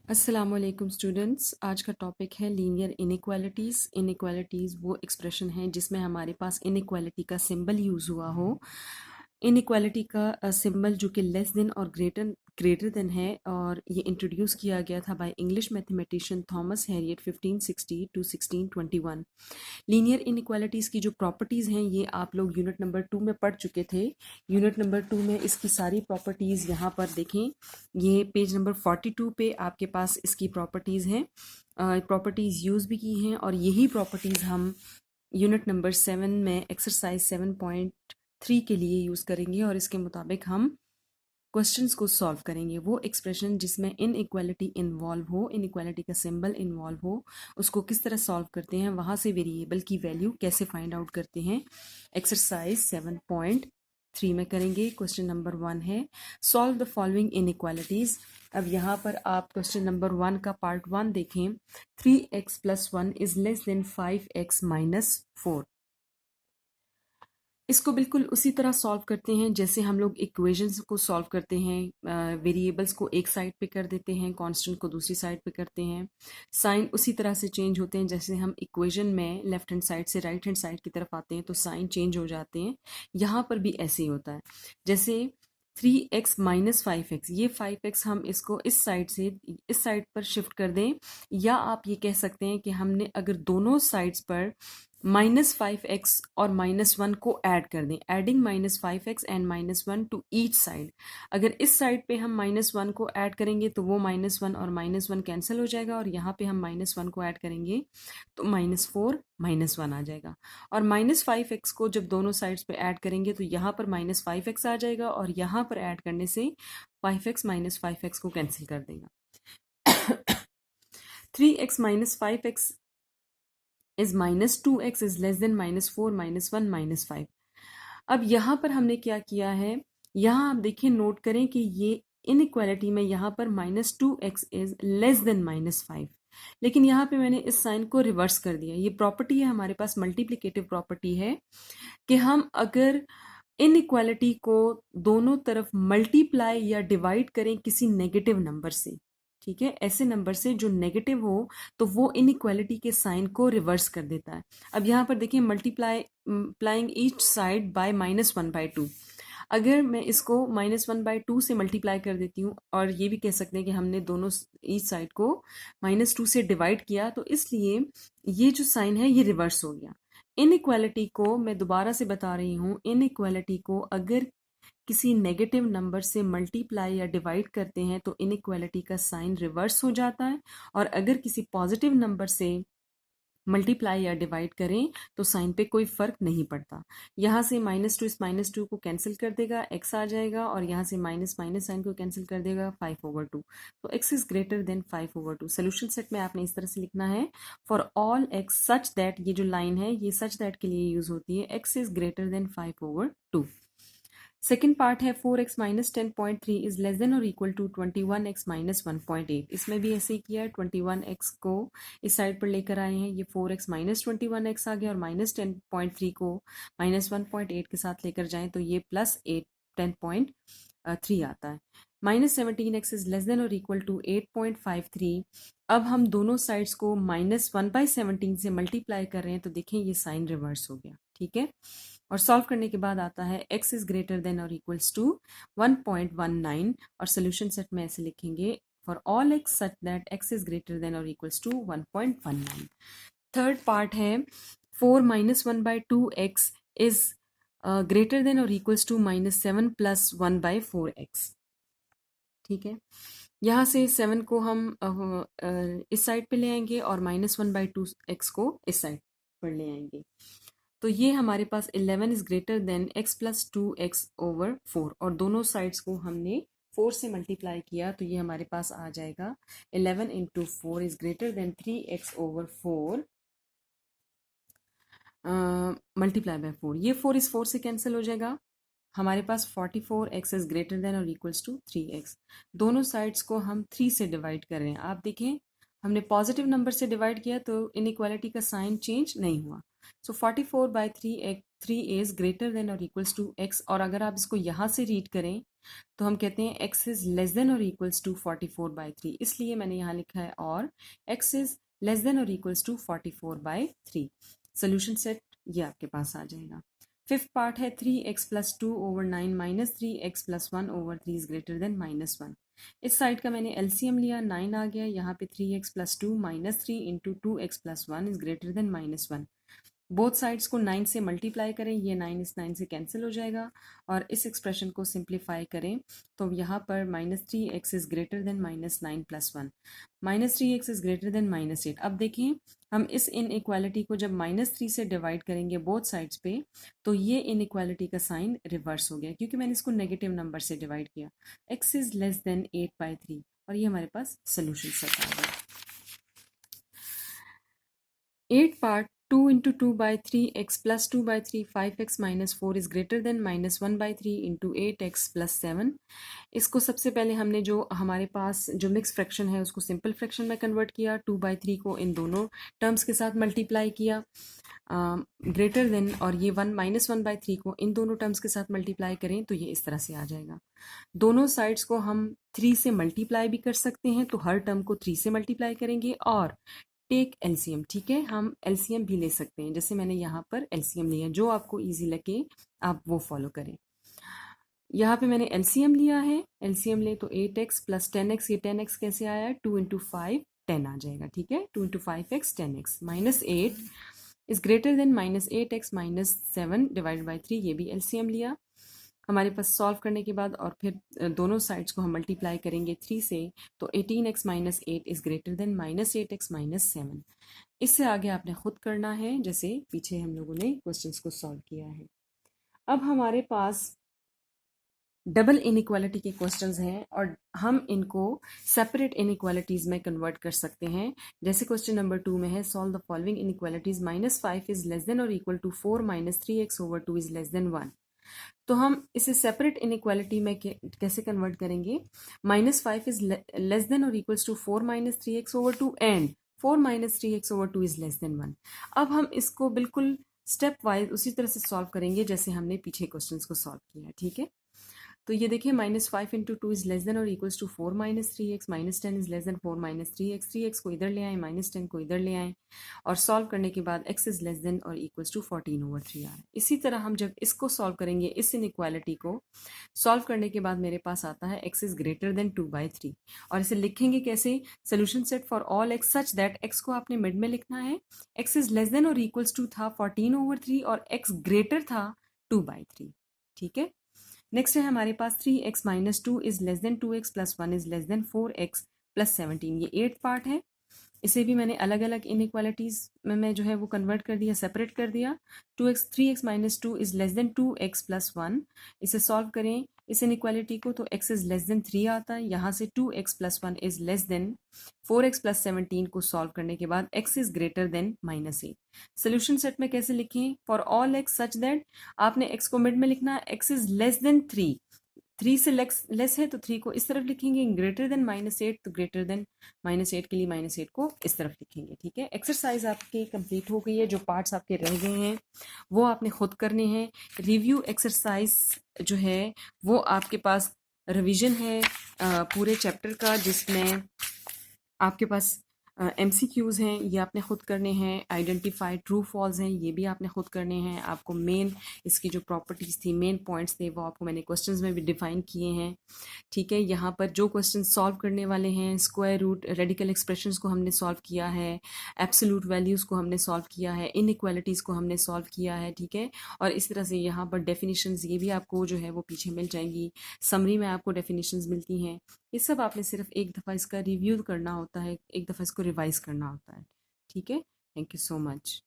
अस्सलामुअलैकुम स्टूडेंट्स। आज का टॉपिक है लीनियर इनइक्वालिटीज़। इनइक्वालिटीज़ वो एक्सप्रेशन है जिसमें हमारे पास इनइक्वालिटी का सिंबल यूज़ हुआ हो। इनइक्वालिटी का सिंबल जो कि लेस देन और ग्रेटर ग्रेटर देन है, और ये इंट्रोड्यूस किया गया था by English mathematician Thomas Harriot 1560 to 1621। Linear inequalities की जो प्रॉपर्टीज़ हैं ये आप लोग यूनिट नंबर 2 में पढ़ चुके थे। यूनिट नंबर 2 में इसकी सारी प्रॉपर्टीज़ यहाँ पर देखें। ये पेज नंबर 42 पे आपके पास इसकी प्रॉपर्टीज़ हैं। प्रॉपर्टीज़ यूज़ भी की हैं और यही प्रॉपर्टीज़ हम यूनिट नंबर 7 में एक्सरसाइज 7.3 के लिए यूज़ करेंगे और इसके मुताबिक हम क्वेश्चंस को सॉल्व करेंगे। वो एक्सप्रेशन जिसमें इनइक्वालिटी इन्वॉल्व हो, इनइक्वालिटी का सिंबल इन्वॉल्व हो, उसको किस तरह सॉल्व करते हैं, वहाँ से वेरिएबल की वैल्यू कैसे फाइंड आउट करते हैं, एक्सरसाइज 7.3 में करेंगे। क्वेश्चन नंबर 1 है सॉल्व द फॉलोइंग इनइक्वालिटीज़। अब यहाँ पर आप क्वेश्चन नंबर 1 का पार्ट 1 देखें। 3x + 1 is less than 5x - 4। इसको बिल्कुल उसी तरह सॉल्व करते हैं जैसे हम लोग इक्वेशंस को सॉल्व करते हैं। वेरिएबल्स को एक साइड पे कर देते हैं, कांस्टेंट को दूसरी साइड पे करते हैं। साइन उसी तरह से चेंज होते हैं जैसे हम इक्वेशन में लेफ्ट हैंड साइड से राइट हैंड साइड की तरफ आते हैं तो साइन चेंज हो जाते हैं। यहाँ पर भी ऐसे ही होता है। जैसे 3x - 5x, ये 5x हम इसको इस साइड से इस साइड पर शिफ्ट कर दें, या आप ये कह सकते हैं कि हमने अगर दोनों साइड्स पर -5x और -1 को ऐड कर दें, adding -5x and -1 to each side. अगर इस साइड पे हम -1 को ऐड करेंगे तो वो -1 और -1 कैंसिल हो जाएगा, और यहाँ पे हम -1 को ऐड करेंगे तो -4 -1 आ जाएगा। और -5x को जब दोनों साइड्स पे ऐड करेंगे तो यहाँ पर -5x आ जाएगा, और यहाँ पर ऐड करने से 5x -5x को कैंसिल कर देगा। 3x - 5x is -2x is less than -4 -1 -5। अब यहाँ पर हमने क्या किया है, यहाँ आप देखिए, नोट करें कि ये इनइक्वालिटी में यहाँ पर -2x इज लेस देन -5, लेकिन यहाँ पे मैंने इस साइन को रिवर्स कर दिया। ये प्रॉपर्टी है हमारे पास, मल्टीप्लिकेटिव प्रॉपर्टी है कि हम अगर इनइक्वालिटी को दोनों तरफ मल्टीप्लाई या डिवाइड करें किसी नेगेटिव नंबर से, ठीक है, ऐसे नंबर से जो नेगेटिव हो, तो वो इनइक्वालिटी के साइन को रिवर्स कर देता है। अब यहाँ पर देखिए, मल्टीप्लाइंग ईच साइड बाय -1/2। अगर मैं इसको -1/2 से मल्टीप्लाई कर देती हूँ, और ये भी कह सकते हैं कि हमने दोनों ईच साइड को -2 से डिवाइड किया, तो इसलिए ये जो साइन है ये रिवर्स हो गया। इनइक्वालिटी को मैं दोबारा से बता रही हूँ, इनइक्वालिटी को अगर किसी नेगेटिव नंबर से मल्टीप्लाई या डिवाइड करते हैं तो इनइक्वालिटी का साइन रिवर्स हो जाता है, और अगर किसी पॉजिटिव नंबर से मल्टीप्लाई या डिवाइड करें तो साइन पे कोई फर्क नहीं पड़ता। यहाँ से -2 इस -2 को कैंसिल कर देगा, x आ जाएगा, और यहाँ से माइनस माइनस साइन को कैंसिल कर देगा, 5/2। तो x is greater than 5/2। Solution set में आपने इस तरह से लिखना है, for all x such that, ये जो लाइन है ये सच दैट के लिए यूज होती है, x is greater than 5/2। Second part है 4x - 10.3 इज लेस देन और इक्वल टू 21x - 1.8। इसमें भी ऐसे ही किया है, 21x को इस साइड पर लेकर आए हैं, ये 4x - 21x आ गया, और -10.3 को -1.8 के साथ लेकर जाएं तो ये +8 10.3 आता है। -17x इज लेस देन और इक्वल टू 8.53। अब हम दोनों साइड्स को -1/17 से मल्टीप्लाई कर रहे हैं तो देखें ये साइन रिवर्स हो गया, ठीक है। और सॉल्व करने के बाद आता है x इज ग्रेटर देन और इक्वल्स टू 1.19, और सोल्यूशन सेट में ऐसे लिखेंगे, for all x such that x is greater than और इक्वल्स टू 1.19। थर्ड पार्ट है 4 - 1/2x इज ग्रेटर देन और इक्वल्स टू -7 + 1/4x, ठीक है। यहाँ से 7 को हम इस साइड पे ले आएंगे और -1/2x को इस साइड पर ले आएंगे, तो ये हमारे पास 11 is greater than x + 2x/4, और दोनों साइड्स को हमने 4 से मल्टीप्लाई किया तो ये हमारे पास आ जाएगा 11 × 4 is greater than 3x/4 multiply by 4। ये 4 इस 4 से कैंसिल हो जाएगा, हमारे पास 44x इज ग्रेटर देन और इक्वल्स टू 3x। दोनों साइड्स को हम 3 से डिवाइड कर रहे हैं। आप देखें, हमने पॉजिटिव नंबर से डिवाइड किया तो इनइक्वालिटी का साइन चेंज नहीं हुआ। सो 44/3 3 इज ग्रेटर देन और इक्वल्स टू x, और अगर आप इसको यहाँ से रीड करें तो हम कहते हैं x इज लेस देन और इक्वल्स टू 44/3, इसलिए मैंने यहाँ लिखा है और x इज लेस देन और इक्वल्स टू 44/3। सोल्यूशन सेट ये आपके पास आ जाएगा। फिफ्थ पार्ट है 3x plus 2/9 minus 3x plus 1/3 is greater than -1। इस साइड का मैंने एलसीएम लिया, 9 आ गया, यहाँ पे 3x plus 2 minus 3 into 2x plus 1 is greater than -1। Both sides को 9 से मल्टीप्लाई करें, ये 9 इस 9 से कैंसिल हो जाएगा और इस एक्सप्रेशन को सिंप्लीफाई करें तो यहाँ पर -3x is greater than -9 plus 1, -3x is greater than -8। अब देखें हम इस इनइक्वालिटी को जब -3 से डिवाइड करेंगे बोथ साइड्स पे तो ये इनइक्वालिटी का साइन रिवर्स हो गया क्योंकि मैंने इसको नेगेटिव नंबर से डिवाइड किया। x इज लेस देन 8/3 और ये हमारे पास सोल्यूशन सेट आ गया। 8 part 2 into 2/3 x plus 2/3 5x minus 4 is greater than -1/3 into 8x plus 7। इसको सबसे पहले हमने जो हमारे पास जो मिक्स फ्रैक्शन है उसको सिंपल फ्रैक्शन में कन्वर्ट किया, 2/3 को इन दोनों टर्म्स के साथ मल्टीप्लाई किया ग्रेटर देन, और ये 1 को इन दोनों टर्म्स के साथ मल्टीप्लाई करें तो ये इस तरह से आ जाएगा। दोनों साइड्स को हम 3 से मल्टीप्लाई भी कर सकते हैं तो हर टर्म को 3 से मल्टीप्लाई करेंगे और टेक एलसीएम, ठीक है, हम एलसीएम भी ले सकते हैं, जैसे मैंने यहाँ पर एलसीएम लिया, जो आपको इजी लगे आप वो फॉलो करें। यहाँ पे मैंने एलसीएम लिया है, एलसीएम ले तो 8x प्लस 10x, ये 10x कैसे आया, 2 इंटू 5 10 आ जाएगा, ठीक है, 2 into 5x 10x minus 8 is greater than -8x minus 7 divide by 3, ये भी एलसीएम लिया हमारे पास। सॉल्व करने के बाद और फिर दोनों साइड्स को हम मल्टीप्लाई करेंगे 3 से तो 18x minus 8 is greater than -8x minus 7। इससे आगे आपने खुद करना है जैसे पीछे हम लोगों ने क्वेश्चंस को सॉल्व किया है। अब हमारे पास डबल इनइक्वालिटी के क्वेश्चंस हैं और हम इनको सेपरेट इनइक्वालिटीज में कन्वर्ट कर सकते हैं। जैसे क्वेश्चन नंबर 2 में है, solve the following inequalities, -5 is less than और equal to 4 minus 3x/2 is less than 1। तो हम इसे सेपरेट इनइक्वालिटी में कैसे कन्वर्ट करेंगे, -5 इज लेस देन और equals to 4 minus 3x/2 and 4 minus 3x/2 is less than 1। अब हम इसको बिल्कुल स्टेप वाइज उसी तरह से सॉल्व करेंगे जैसे हमने पीछे क्वेश्चंस को सॉल्व किया, ठीक है। तो ये देखिए -5 इंटू 2 इज लेस देन और equals to 4 minus 3x, -10 is less than 4 minus 3x, 3x को इधर ले आए, -10 को इधर ले आए और सॉल्व करने के बाद x इज लेस देन और इक्वल्स टू 14/3 आ रहा है। इसी तरह हम जब इसको सॉल्व करेंगे, इस इनइक्वालिटी को सॉल्व करने के बाद मेरे पास आता है x इज ग्रेटर देन 2/3 और इसे लिखेंगे कैसे, solution set for all x such that x को आपने मिड में लिखना है, x इज लेस देन और इक्वल्स टू था 14/3 और x ग्रेटर था 2/3, ठीक है। नेक्स्ट है हमारे पास 3x minus 2 is less then 2x plus 1 is less then 4x plus 17, ये 8th पार्ट है। इसे भी मैंने अलग अलग इनइक्वालिटीज में मैं जो है वो कन्वर्ट कर दिया, सेपरेट कर दिया। 3x minus 2 is less then 2x plus 1, इसे सॉल्व करें इस इनइक्वालिटी को तो x इज लेस देन 3 आता है, यहाँ से 2x plus 1 is less then 4x plus 17 को सॉल्व करने के बाद x is greater than -8। Solution set में कैसे लिखें, for all x such that आपने x को मिड में लिखना है, x इज लेस देन 3, 3 से लेस है तो 3 को इस तरफ लिखेंगे, ग्रेटर देन -8 तो ग्रेटर देन -8 के लिए -8 को इस तरफ लिखेंगे, ठीक है। एक्सरसाइज आपकी कंप्लीट हो गई है, जो पार्ट्स आपके रह गए हैं वो आपने खुद करने हैं। रिव्यू एक्सरसाइज जो है वो आपके पास रिवीजन है पूरे चैप्टर का, जिसमें आपके पास MCQs हैं, ये आपने खुद करने हैं। आइडेंटिफाई ट्रू फॉल्स हैं, ये भी आपने खुद करने हैं। आपको मेन इसकी जो प्रॉपर्टीज़ थी, मेन पॉइंट्स थे, वो आपको मैंने क्वेश्चंस में भी डिफाइन किए हैं, ठीक है। यहाँ पर जो क्वेश्चन सॉल्व करने वाले हैं, स्क्वायर रूट, रेडिकल एक्सप्रेशंस को हमने सॉल्व किया है, एब्सोल्यूट वैल्यूज़ को हमने सॉल्व किया है, इनइक्वालिटीज़ को हमने सॉल्व किया है, ठीक है। और इस तरह से यहाँ पर डेफिनेशंस ये भी आपको जो है वो पीछे मिल जाएंगी, समरी में आपको डेफिनेशंस मिलती हैं। ये सब आपने सिर्फ एक दफ़ा इसका रिव्यू करना होता है, एक दफ़ा इसको रिवाइज करना होता है, ठीक है। Thank you so much.